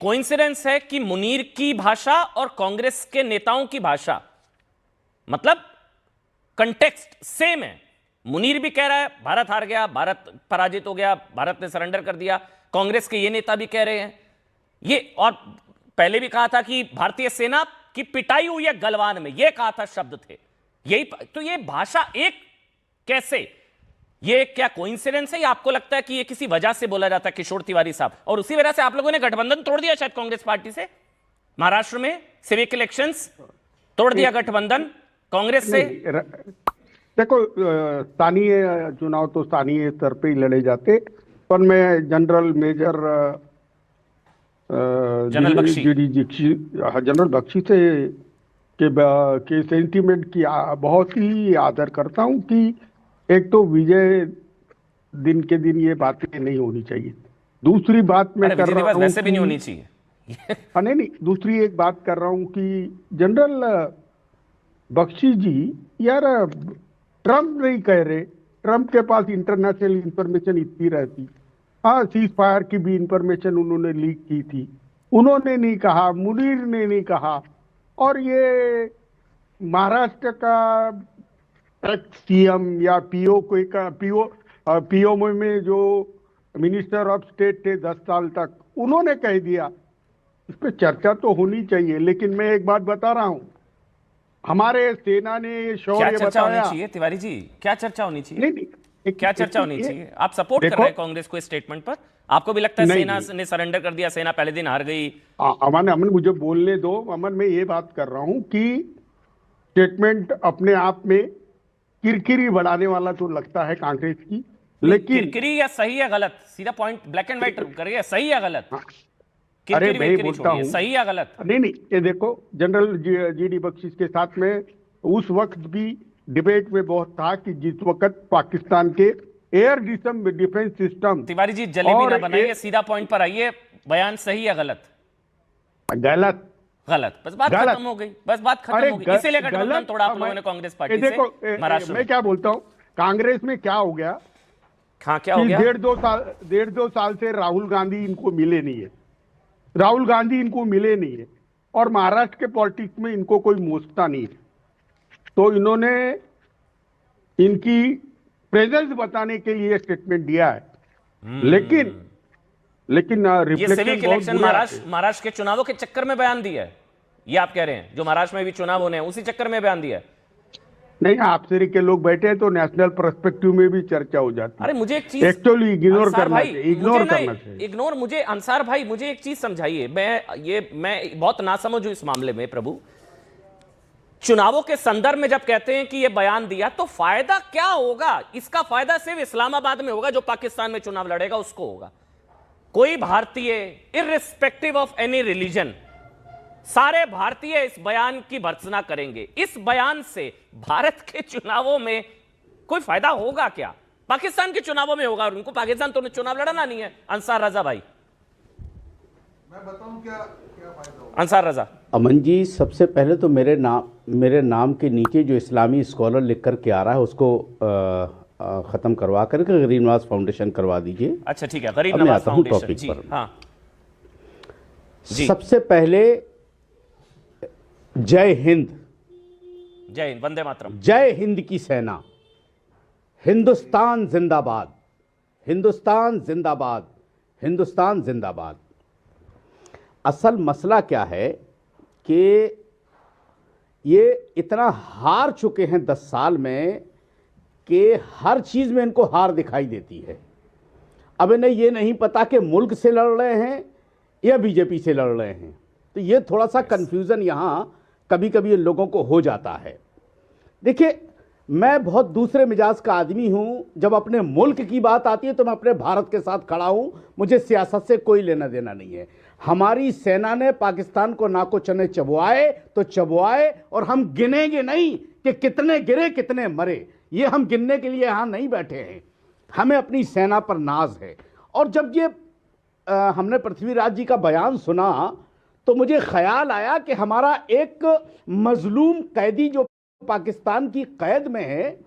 Coincidence है कि मुनीर की भाषा और कांग्रेस के नेताओं की भाषा, मतलब कंटेक्स्ट सेम है। मुनीर भी कह रहा है भारत हार गया, भारत पराजित हो गया, भारत ने सरेंडर कर दिया। कांग्रेस के ये नेता भी कह रहे हैं ये, और पहले भी कहा था कि भारतीय सेना की पिटाई हुई है गलवान में, ये कहा था, शब्द थे यही। तो ये भाषा एक कैसे, ये क्या कोइंसिडेंस है या आपको लगता है कि ये किसी वजह से बोला जाता है किशोर तिवारी साहब, और उसी वजह से आप लोगों ने गठबंधन तोड़ दिया शायद कांग्रेस पार्टी से? महाराष्ट्र में सिविक इलेक्शंस तोड़ दिया गठबंधन कांग्रेस से? देखो, स्थानीय चुनाव तो स्थानीय स्तर पे ही लड़े जाते, पर मैं जनरल मेजर जनरल बख्शी से के सेंटीमेंट की बहुत ही आदर करता हूं कि एक तो विजय दिन के दिन ये बातें नहीं होनी चाहिए। दूसरी बात मैं कर रहा हूं वैसे भी नहीं होनी चाहिए। नहीं, दूसरी एक बात कर रहा हूं कि जनरल बख्शी जी, यार ट्रम्प नहीं कह रहे, ट्रम्प के पास इंटरनेशनल इंफॉर्मेशन इतनी रहती। हाँ, सीज फायर की भी इंफॉर्मेशन उन्होंने लीक की थी, उन्होंने नहीं कहा, मुनीर ने नहीं कहा। और ये महाराष्ट्र का एक्स सीएम या पीओ में जो मिनिस्टर ऑफ स्टेट थे 10 साल तक, उन्होंने कह दिया। इस पे चर्चा तो होनी चाहिए, लेकिन मैं एक बात बता रहा हूं, हमारे सेना ने शौर्य बताया। चाहिए तिवारी जी, क्या चर्चा होनी चाहिए? नहीं, क्या चर्चा होनी चाहिए? आप सपोर्ट कर रहे हैं कांग्रेस को इस स्टेटमेंट पर? आपको भी लगता है सेना ने सरेंडर कर दिया, सेना पहले दिन हार गई? अमन मुझे बोलने दो। अमन, मैं ये बात कर रहा हूं कि स्टेटमेंट अपने आप में किरकिरी बढ़ाने वाला तो लगता है कांग्रेस की, लेकिन किरकिरी या सही या गलत, सीधा पॉइंट ब्लैक एंड व्हाइट करिए, सही या गलत? अरे मैं बोलता हूं सही या गलत? नहीं, ये देखो, जनरल जीडी बख्शी के साथ में उस वक्त भी डिबेट में बहुत था कि जिस वक्त पाकिस्तान के air defence system. Tiwari ji jalebi ना बनाइए, सीधा पॉइंट पर आइए, बयान सही या गलत? गलत। बस बात खत्म हो गई, बस बात खत्म हो गई। इसीलिए गठबंधन तोड़ा आप लोगों ने कांग्रेस पार्टी से। देखो, मैं क्या बोलता हूं, कांग्रेस में क्या हो गया? हाँ, क्या हो गया? 1.5-2 साल से राहुल गांधी इनको मिले नहीं है, और महाराष्ट्र के पॉलिटिक्स में इनको कोई मोचता नहीं है। तो इन्होंने इनकी प्रेजेंस बताने के लिए स्टेटमेंट दिया है, लेकिन ये सिविक इलेक्शन महाराष्ट्र के चुनावों के चक्कर में बयान दिया है, ये आप कह रहे हैं? जो महाराष्ट्र में भी चुनाव होने हैं उसी चक्कर में बयान दिया है? नहीं, आप सिरी के लोग बैठे हैं तो नेशनल पर्सपेक्टिव में भी चर्चा हो जाती है। अरे मुझे एक चीज एक्चुअली इग्नोर करना चाहिए। अंसार भाई, मुझे एक चीज समझाइए। मैं बहुत नासमझ हूं इस मामले में प्रभु। चुनावों के संदर्भ में जब कहते हैं कि ये बयान दिया, तो फायदा क्या होगा? इसका फायदा सिर्फ इस्लामाबाद में होगा, जो पाकिस्तान में चुनाव लड़ेगा उसको होगा। कोई भारतीय, इररिस्पेक्टिव ऑफ एनी रिलीजन, सारे भारतीय इस बयान की भर्त्सना करेंगे। इस बयान से भारत के चुनावों में कोई फायदा होगा क्या? पाकिस्तान के चुनावों में होगा, और उनको पाकिस्तान तो चुनाव लड़ना नहीं है। अंसार रजा भाई, मैं बताऊं क्या फायदा होगा? अंसार रजा। अमन जी, सबसे पहले तो मेरे नाम के नीचे जो इस्लामी स्कॉलर लिख कर के आ रहा है उसको खत्म करवा करके गरीब नवाज फाउंडेशन करवा दीजिए। अच्छा ठीक है, गरीब नवाज फाउंडेशन जी। हाँ जी। सबसे पहले जय हिंद, वंदे मातरम, जय हिंद की सेना, हिंदुस्तान जिंदाबाद, हिंदुस्तान जिंदाबाद, हिंदुस्तान जिंदाबाद। असल मसला क्या है कि ये इतना हार चुके हैं 10 साल में कि हर चीज़ में इनको हार दिखाई देती है। अब इन्हें ये नहीं पता कि मुल्क से लड़ रहे हैं या बीजेपी से लड़ रहे हैं, तो ये थोड़ा सा कन्फ्यूज़न यहाँ कभी कभी इन लोगों को हो जाता है। देखिए, मैं बहुत दूसरे मिजाज का आदमी हूँ। जब अपने मुल्क की बात आती है तो मैं अपने भारत के साथ खड़ा हूँ, मुझे सियासत से कोई लेना देना नहीं है। हमारी सेना ने पाकिस्तान को नाको चने चबवाए तो चबवाए, और हम गिनेंगे नहीं कि कितने गिरे कितने मरे, ये हम गिनने के लिए यहाँ नहीं बैठे हैं। हमें अपनी सेना पर नाज है। और जब ये हमने पृथ्वीराज जी का बयान सुना तो मुझे ख्याल आया कि हमारा एक मजलूम कैदी जो पाकिस्तान की कैद में है,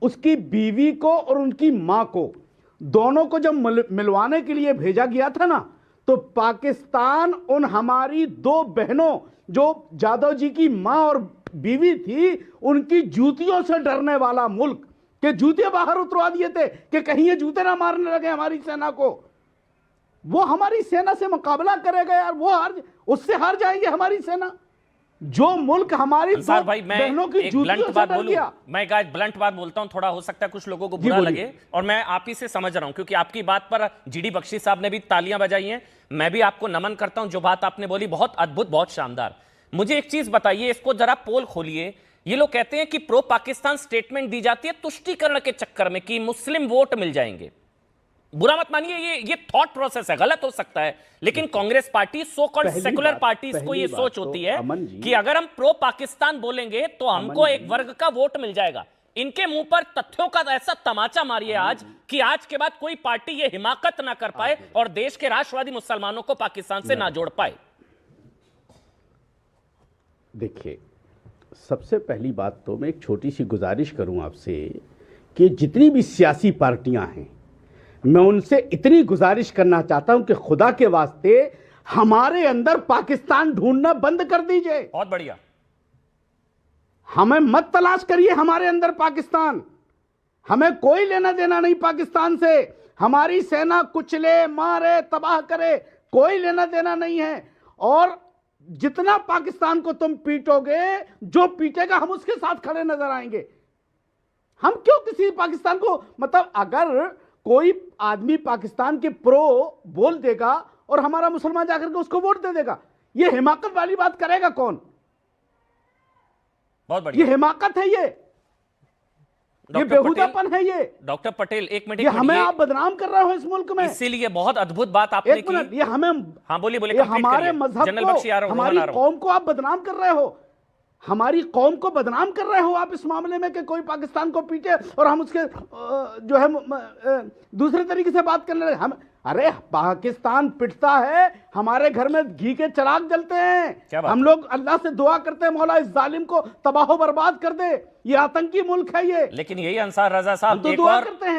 उसकी बीवी को और उनकी मां को, दोनों को जब मिलवाने के लिए भेजा गया था ना, तो पाकिस्तान उन हमारी 2 बहनों जो जादव जी की मां और बीवी थी, उनकी जूतियों से डरने वाला मुल्क, के जूते बाहर उतरवा दिए थे कि कहीं ये जूते ना मारने लगे हमारी सेना को। वो हमारी सेना से मुकाबला करेगा यार, उससे हार जाएंगे हमारी सेना। जो मुल्क हमारी अंसार भाई, मैं बहनों की एक ब्लंट जूतियों से बात डर बोलूं, गया। मैं एक ब्लंट बात बोलता हूं, थोड़ा हो सकता है कुछ लोगों को बुरा लगे, और मैं आप ही से समझ रहा हूं क्योंकि आपकी बात पर जीडी बख्शी साहब ने भी तालियां बजाई हैं। मैं भी आपको नमन करता हूं, जो बात आपने बोली बहुत अद्भुत, बहुत शानदार। मुझे एक चीज बताइए, इसको जरा पोल खोलिए। ये लोग कहते हैं कि प्रो पाकिस्तान स्टेटमेंट दी जाती है तुष्टीकरण के चक्कर में कि मुस्लिम वोट मिल जाएंगे। बुरा मत मानिए, ये थॉट प्रोसेस है, गलत हो सकता है, लेकिन Congress party, so called secular parties को ये सोच होती है कि अगर हम प्रो पाकिस्तान बोलेंगे तो हमको एक वर्ग का वोट मिल जाएगा। इनके मुंह पर तथ्यों का ऐसा तमाचा मारिए आज कि आज के बाद कोई पार्टी ये हिमाकत ना कर पाए और देश के राष्ट्रवादी मुसलमानों को पाकिस्तान से ना जोड़ पाए। देखिए, सबसे पहली बात तो मैं एक छोटी सी गुजारिश करूं आपसे कि जितनी भी सियासी पार्टियां हैं, मैं उनसे इतनी गुजारिश करना चाहता हूं कि खुदा के वास्ते हमारे अंदर पाकिस्तान ढूंढना बंद कर दीजिए। बहुत बढ़िया। हमें मत तलाश करिए हमारे अंदर पाकिस्तान, हमें कोई लेना देना नहीं पाकिस्तान से। हमारी सेना कुचले, मारे, तबाह करे, कोई लेना देना नहीं है। और जितना पाकिस्तान को तुम पीटोगे, जो पीटेगा हम उसके साथ खड़े नजर आएंगे। हम क्यों किसी पाकिस्तान को, मतलब अगर कोई आदमी पाकिस्तान के प्रो बोल देगा और हमारा मुसलमान जाकर के उसको वोट दे देगा, ये हिमाकत वाली बात करेगा कौन? बहुत बढ़िया। ये हिमाकत है, ये बेहुदापन है। ये डॉक्टर पटेल, एक मिनट, ये हमें आप बदनाम कर रहे हो इस मुल्क में। इसीलिए बहुत अद्भुत बात आपने की। ये हमें, हाँ बोलिए, ये हमारे मजहब को, हमारी कौम को आप बदनाम कर रहे हो। हमारी कौम को बदनाम कर रहे हो आप इस मामले में कि कोई पाकिस्तान को पीटे और हम उसके जो है दूसरे तरीके से बात करने लगे। हम, अरे पाकिस्तान पिटता है, हमारे घर में घी के चिराग जलते हैं, हम लोग अल्लाह से दुआ करते हैं मौला इस जालिम को तबाह बर्बाद कर दे, ये आतंकी मुल्क है ये। लेकिन यही अंसार रजा साहब, तो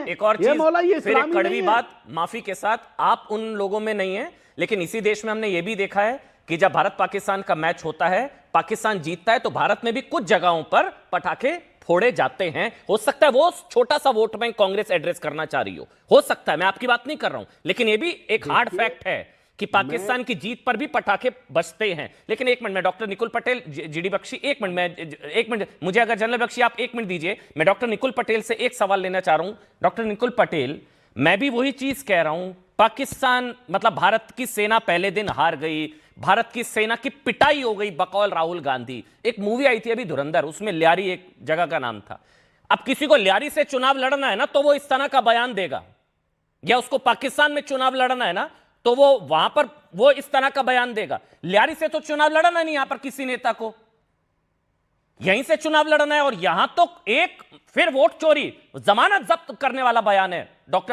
एक और चीज, मौला ये फिर एक कड़वी बात, माफी के साथ, आप उन लोगों में नहीं है, लेकिन इसी देश में हमने ये भी देखा है कि जब भारत पाकिस्तान का मैच होता है, पाकिस्तान जीतता है, तो भारत में भी कुछ जगहों पर पटाखे फोड़े जाते हैं। हो सकता है वो छोटा सा वोट बैंक कांग्रेस एड्रेस करना चाह रही हो सकता है, मैं आपकी बात नहीं कर रहा हूं, लेकिन ये भी एक हार्ड फैक्ट है कि पाकिस्तान की जीत पर भी पटाखे बजते हैं। लेकिन एक मिनट में डॉक्टर निकुल पटेल, जीडी बख्शी, एक मिनट, मुझे अगर जनरल बख्शी आप एक मिनट दीजिए, मैं डॉक्टर निकुल पटेल से एक सवाल लेना चाह रहा हूं। डॉक्टर निकुल पटेल, मैं भी वही चीज कह रहा हूं, पाकिस्तान, मतलब भारत की सेना पहले दिन हार गई, भारत की सेना की पिटाई हो गई बकौल राहुल गांधी। एक मूवी आई थी अभी धुरंधर, उसमें ल्यारी एक जगह का नाम था। अब किसी को ल्यारी से चुनाव लड़ना है ना, तो वो इस तरह का बयान देगा, या उसको पाकिस्तान में चुनाव लड़ना है ना, तो वो वहां पर वो इस तरह का बयान देगा। ल्यारी से तो चुनाव लड़ना नहीं यहां पर किसी नेता को, यहीं से चुनाव लड़ना है। और यहां तो एक फिर वोट चोरी, जमानत जब्त करने वाला बयान है डॉक्टर